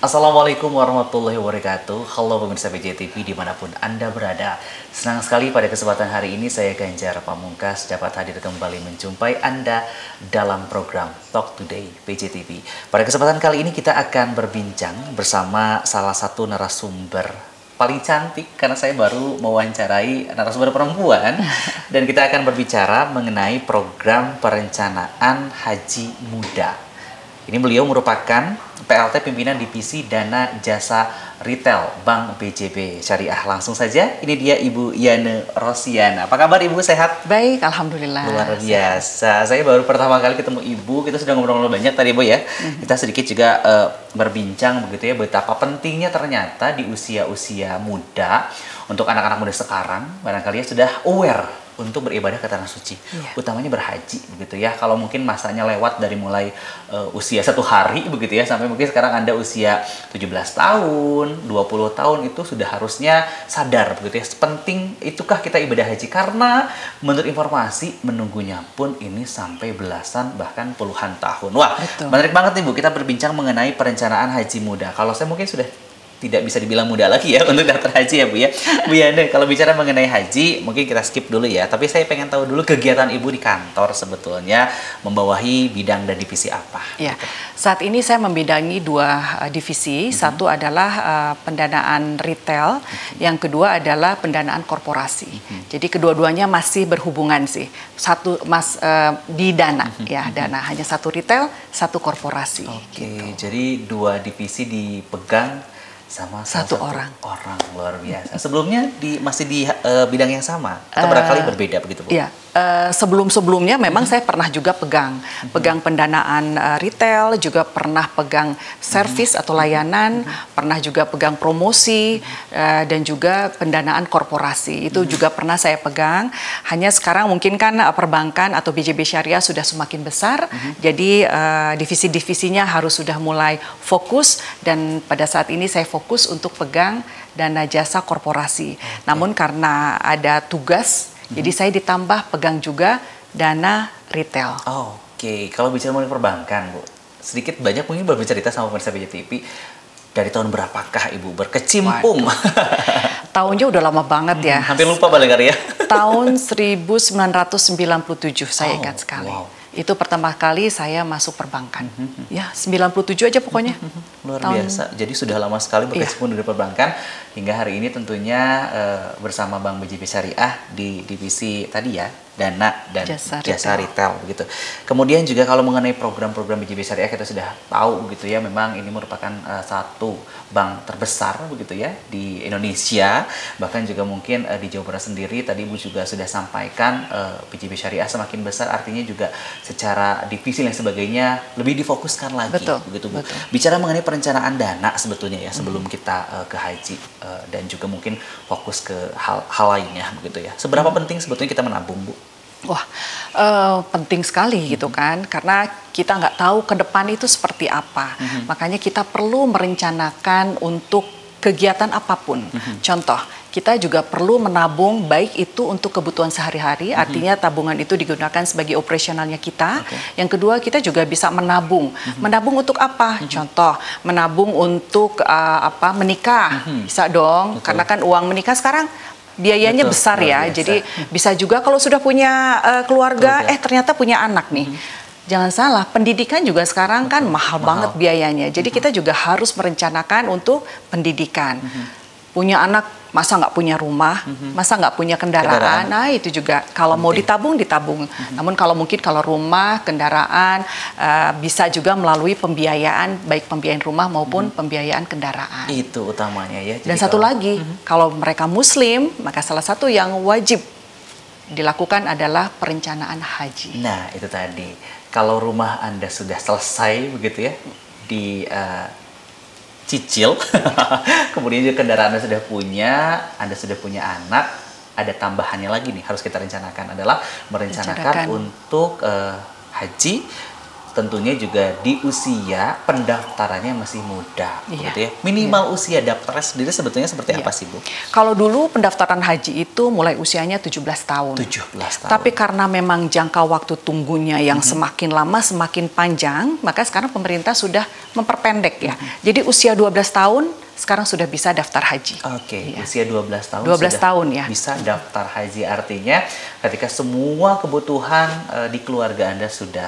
Assalamualaikum warahmatullahi wabarakatuh. Halo pemirsa PJTV dimanapun Anda berada. Senang sekali pada kesempatan hari ini saya Ganjar Pamungkas dapat hadir kembali menjumpai Anda dalam program Talk Today PJTV. Pada kesempatan kali ini kita akan berbincang bersama salah satu narasumber paling cantik karena saya baru mewawancarai narasumber perempuan dan kita akan berbicara mengenai program perencanaan haji muda. Ini beliau merupakan PLT Pimpinan Divisi Dana Jasa Retail Bank BJB Syariah. Langsung saja, ini dia Ibu Yana Rosiana. Apa kabar Ibu, sehat? Baik, Alhamdulillah. Luar biasa. Saya baru pertama kali ketemu Ibu, kita sudah ngobrol-ngobrol banyak tadi Bu ya. Kita sedikit juga berbincang begitu ya, betapa pentingnya ternyata di usia-usia muda, untuk anak-anak muda sekarang, barangkali ya sudah aware untuk beribadah ke tanah suci, utamanya berhaji begitu ya. Kalau mungkin masanya lewat dari mulai usia 1 hari begitu ya, sampai mungkin sekarang Anda usia 17 tahun, 20 tahun, itu sudah harusnya sadar begitu ya. Penting itukah kita ibadah haji, karena menurut informasi menunggunya pun ini sampai belasan bahkan puluhan tahun. Wah, betul. Menarik banget nih Bu, kita berbincang mengenai perencanaan haji muda. Kalau saya mungkin sudah tidak bisa dibilang muda lagi ya untuk daftar haji ya Bu ya. Bu Yana, kalau bicara mengenai haji mungkin kita skip dulu ya, tapi saya pengen tahu dulu kegiatan Ibu di kantor sebetulnya membawahi bidang dan divisi apa? Ya, gitu. saat ini saya membidangi 2 divisi. Satu adalah pendanaan retail, yang kedua adalah pendanaan korporasi. Jadi kedua-duanya masih berhubungan sih. Satu di dana ya, dana hanya satu retail, satu korporasi. Oke, gitu. jadi 2 divisi dipegang sama Satu orang. orang. Luar biasa. Sebelumnya masih di bidang yang sama atau barangkali berbeda begitu Bu? Iya, sebelum-sebelumnya memang saya pernah juga pegang pendanaan retail, juga pernah pegang servis atau layanan, pernah juga pegang promosi, dan juga pendanaan korporasi. Itu juga pernah saya pegang. Hanya sekarang mungkin kan perbankan atau BJB Syariah sudah semakin besar, jadi divisi-divisinya harus sudah mulai fokus, dan pada saat ini saya fokus untuk pegang dana jasa korporasi. Namun karena ada tugas, jadi saya ditambah pegang juga dana retail. Oke, kalau bicara mengenai perbankan Bu, sedikit banyak mungkin berbicara sama pemirsa PJTV, dari tahun berapakah Ibu berkecimpung? Tahunnya udah lama banget ya. Hampir lupa barangkali ya. Tahun 1997 saya ingat sekali. Wow. Itu pertama kali saya masuk perbankan. Ya, 97 aja pokoknya. Luar biasa. Jadi sudah lama sekali berkecimpung di perbankan hingga hari ini tentunya bersama Bank BJB Syariah di divisi tadi ya, dana dan jasa retail begitu. Kemudian juga kalau mengenai program-program BJB Syariah kita sudah tahu gitu ya, memang ini merupakan satu bank terbesar begitu ya di Indonesia, bahkan juga mungkin di Jawa Barat sendiri. Tadi Bu juga sudah sampaikan BJB Syariah semakin besar, artinya juga secara divisi dan sebagainya lebih difokuskan lagi. Begitu Bu. Betul. Bicara mengenai perencanaan dana sebetulnya ya sebelum kita ke haji dan juga mungkin fokus ke hal lainnya begitu ya. Seberapa penting sebetulnya kita menabung Bu? Wah, penting sekali gitu kan, karena kita nggak tahu ke depan itu seperti apa. Makanya kita perlu merencanakan untuk kegiatan apapun. Contoh, kita juga perlu menabung, baik itu untuk kebutuhan sehari-hari, artinya tabungan itu digunakan sebagai operasionalnya kita. Yang kedua, kita juga bisa menabung. Menabung untuk apa? Contoh, menabung untuk menikah. Bisa dong, karena kan uang menikah sekarang biayanya besar ya. Jadi bisa juga kalau sudah punya keluarga, ternyata punya anak nih. Jangan salah, pendidikan juga sekarang kan mahal banget biayanya. Jadi kita juga harus merencanakan untuk pendidikan. Punya anak, masa nggak punya rumah, masa nggak punya kendaraan. Nah itu juga kalau mau ditabung, ditabung. Namun kalau mungkin kalau rumah, kendaraan, bisa juga melalui pembiayaan, baik pembiayaan rumah maupun pembiayaan kendaraan. Itu utamanya ya. Dan satu lagi, kalau mereka Muslim, maka salah satu yang wajib dilakukan adalah perencanaan haji. Nah itu tadi, kalau rumah Anda sudah selesai begitu ya, di cicil, kemudian juga kendaraan Anda sudah punya anak, ada tambahannya lagi nih harus kita rencanakan adalah merencanakan untuk haji tentunya juga di usia pendaftarannya masih muda, Iya. gitu ya. Minimal usia daftarnya sendiri sebetulnya seperti Iya. apa sih, Bu? Kalau dulu pendaftaran haji itu mulai usianya 17 tahun. 17 tahun. Tapi karena memang jangka waktu tunggunya yang semakin lama semakin panjang, maka sekarang pemerintah sudah memperpendek ya. Jadi usia 12 tahun sekarang sudah bisa daftar haji. Oke, Iya. usia 12 tahun 12 sudah tahun ya. bisa daftar haji. Artinya ketika semua kebutuhan di keluarga Anda sudah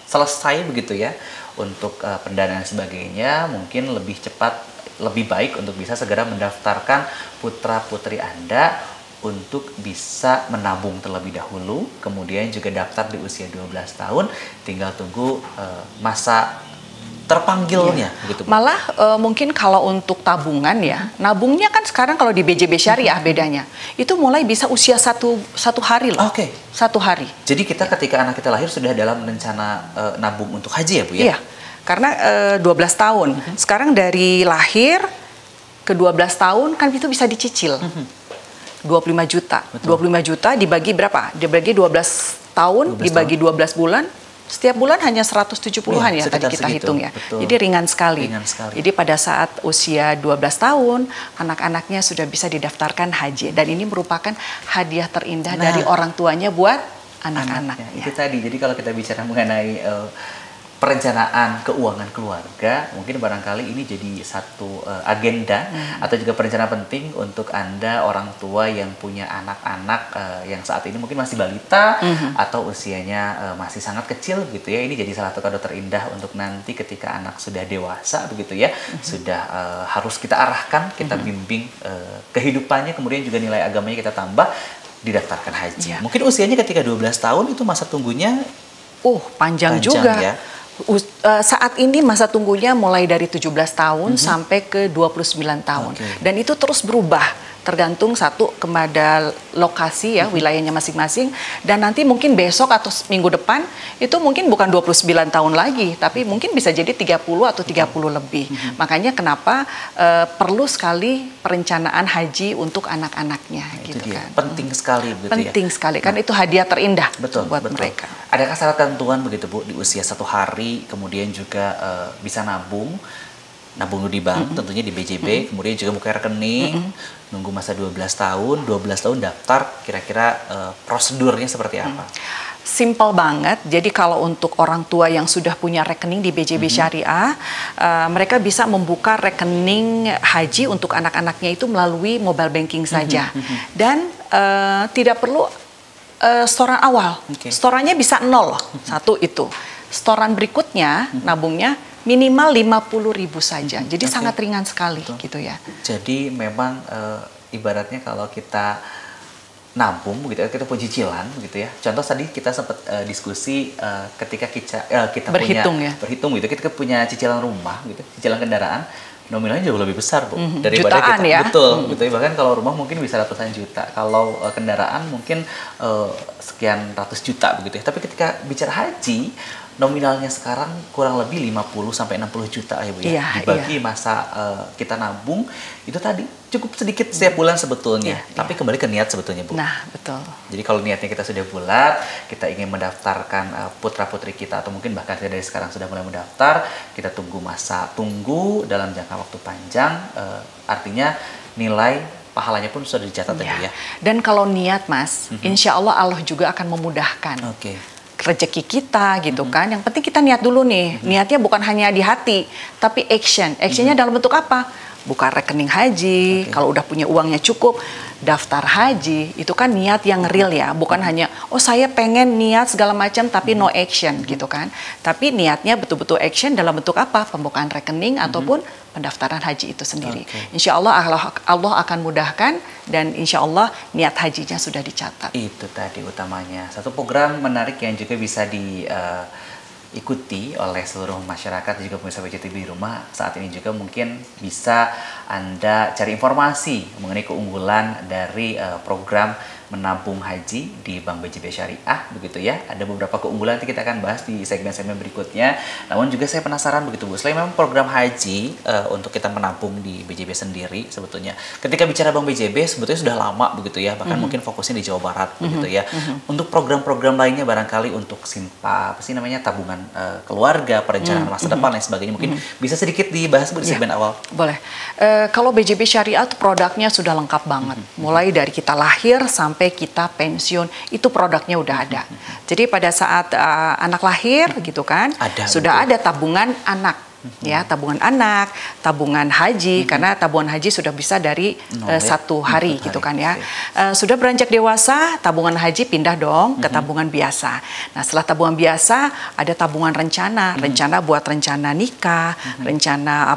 selesai begitu ya untuk pendanaan dan sebagainya, mungkin lebih cepat, lebih baik untuk bisa segera mendaftarkan putra-putri Anda untuk bisa menabung terlebih dahulu, kemudian juga daftar di usia 12 tahun, tinggal tunggu masa terpanggilnya begitu, Bu. Malah mungkin kalau untuk tabungan ya, nabungnya kan sekarang kalau di BJB Syariah bedanya, itu mulai bisa usia satu hari loh. Oke. 1 hari. Jadi kita ketika anak kita lahir sudah dalam rencana nabung untuk haji ya, Bu ya? Iya, karena 12 tahun. Sekarang dari lahir ke 12 tahun kan itu bisa dicicil. 25 juta. Betul. 25 juta dibagi berapa? Dibagi 12 tahun, 12 dibagi 12 bulan. Setiap bulan hanya 170-an ya tadi sekitar kita segitu. hitung ya. Betul. Jadi ringan sekali. Ringan sekali. Jadi pada saat usia 12 tahun, anak-anaknya sudah bisa didaftarkan haji. Dan ini merupakan hadiah terindah Nah, dari orang tuanya buat Anaknya. anak-anaknya. Itu tadi. Jadi kalau kita bicara mengenai perencanaan keuangan keluarga, mungkin barangkali ini jadi satu agenda atau juga perencanaan penting untuk Anda orang tua yang punya anak-anak yang saat ini mungkin masih balita atau usianya masih sangat kecil gitu ya. Ini jadi salah satu kado terindah untuk nanti ketika anak sudah dewasa begitu ya, sudah harus kita arahkan, kita bimbing kehidupannya, kemudian juga nilai agamanya kita tambah, didaftarkan haji. Iya. Mungkin usianya ketika 12 tahun itu masa tunggunya panjang panjang juga. ya. Saat ini masa tunggunya mulai dari 17 tahun sampai ke 29 tahun. Oke. Dan itu terus berubah. Tergantung satu kepada lokasi ya, wilayahnya masing-masing. Dan nanti mungkin besok atau minggu depan itu mungkin bukan 29 tahun lagi, tapi mungkin bisa jadi 30 atau 30 lebih. Makanya kenapa perlu sekali perencanaan haji untuk anak-anaknya Itu gitu dia. kan. Penting sekali begitu ya. Penting sekali kan itu hadiah terindah Betul, buat betul. mereka. Adakah syarat ketentuan begitu, Bu, di usia 1 hari, kemudian juga bisa nabung dulu di bank, tentunya di BJB, kemudian juga buka rekening, nunggu masa 12 tahun, 12 tahun daftar, kira-kira prosedurnya seperti apa? Simple banget. Jadi kalau untuk orang tua yang sudah punya rekening di BJB Syariah, mereka bisa membuka rekening haji untuk anak-anaknya itu melalui mobile banking saja. Dan tidak perlu setoran awal. Oke. Setorannya bisa 0, satu itu. Setoran berikutnya, nabungnya minimal 50.000 saja. Jadi Oke. sangat ringan sekali gitu ya. Jadi memang ibaratnya kalau kita nabung begitu ya, kita punya cicilan begitu ya. Contoh tadi kita sempat diskusi ketika kita Berhitung punya ya. berhitung gitu, kita punya cicilan rumah gitu, cicilan kendaraan nominalnya jauh lebih besar, Bu, daripada Jutaan kita ya. betul gitu ya. Bahkan kalau rumah mungkin bisa ratusan juta, kalau kendaraan mungkin sekian ratus juta begitu ya. Tapi ketika bicara haji, nominalnya sekarang kurang lebih 50 sampai 60 juta ya, Bu ya. Iya, Dibagi masa kita nabung itu tadi cukup sedikit setiap bulan sebetulnya. Iya, Tapi kembali ke niat sebetulnya, Bu. Nah, betul. Jadi kalau niatnya kita sudah bulat, kita ingin mendaftarkan putra-putri kita atau mungkin bahkan dari sekarang sudah mulai mendaftar, kita tunggu masa tunggu dalam jangka waktu panjang, artinya nilai pahalanya pun sudah dicatat ya, Bu ya. Dan kalau niat, Mas, insya Allah Allah juga akan memudahkan. Oke. Rezeki kita gitu kan. Yang penting kita niat dulu nih. Niatnya bukan hanya di hati, tapi action. Actionnya dalam bentuk apa? Buka rekening haji. Oke. Kalau udah punya uangnya cukup, daftar haji. Itu kan niat yang real ya. Bukan hanya, oh saya pengen niat segala macam tapi no action gitu kan. Tapi niatnya betul-betul action dalam bentuk apa? Pembukaan rekening ataupun pendaftaran haji itu sendiri. Oke. Insya Allah Allah akan mudahkan dan insya Allah niat hajinya sudah dicatat. Itu tadi utamanya. Satu program menarik yang juga bisa diikuti oleh seluruh masyarakat dan juga pemirsa BJTV di rumah saat ini juga mungkin bisa Anda cari informasi mengenai keunggulan dari program menabung haji di Bank BJB Syariah begitu ya. Ada beberapa keunggulan nanti kita akan bahas di segmen-segmen berikutnya. Namun juga saya penasaran begitu Bu, selain memang program haji untuk kita menabung di BJB sendiri sebetulnya. Ketika bicara Bank BJB sebetulnya sudah lama begitu ya, bahkan mungkin fokusnya di Jawa Barat begitu ya. Untuk program-program lainnya barangkali untuk tabungan keluarga, perencanaan masa depan dan sebagainya, mungkin bisa sedikit dibahas Bu di segmen awal. Boleh. Kalau BJB Syariah itu produknya sudah lengkap banget. Mulai dari kita lahir sampai kita pensiun, itu produknya udah ada. Jadi pada saat anak lahir gitu kan, sudah ada tabungan anak. Ya, tabungan anak, tabungan haji, karena tabungan haji sudah bisa dari satu hari gitu kan ya. Sudah beranjak dewasa, tabungan haji pindah dong ke tabungan biasa. Nah, setelah tabungan biasa ada tabungan rencana, rencana buat rencana nikah, rencana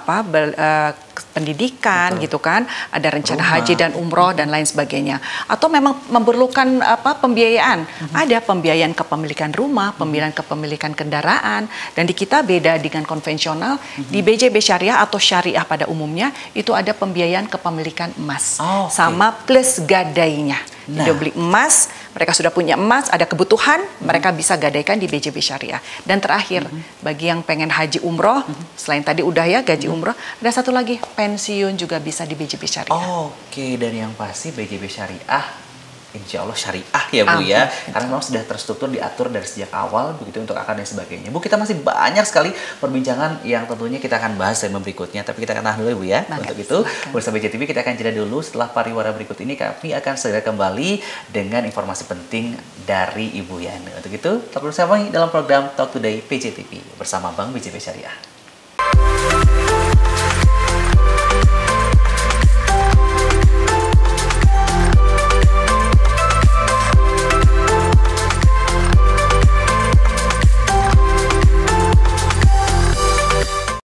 pendidikan gitu kan, ada rencana haji dan umroh dan lain sebagainya. Atau memang memerlukan pembiayaan, ada pembiayaan kepemilikan rumah, pembiayaan kepemilikan kendaraan, dan di kita beda dengan konvensional. Di BJB Syariah atau Syariah pada umumnya itu ada pembiayaan kepemilikan emas sama plus gadainya. Dia beli emas, mereka sudah punya emas, ada kebutuhan, mereka bisa gadaikan di BJB Syariah. Dan terakhir, bagi yang pengen haji umroh, selain tadi udah ya gaji umroh, ada satu lagi, pensiun juga bisa di BJB Syariah. Oke, dari yang pasti BJB Syariah insya Allah syariah ya Bu ya, karena memang sudah terstruktur, diatur dari sejak awal begitu untuk akad dan sebagainya. Bu, kita masih banyak sekali perbincangan yang tentunya kita akan bahas segmen berikutnya, tapi kita akan tahan dulu ya Bu ya. Untuk itu bersama JTV kita akan jeda dulu. Setelah pariwara berikut ini kami akan segera kembali dengan informasi penting dari Ibu Yani. Untuk itu tetap bersama dalam program Talk Today PJTV bersama Bank BJB Syariah.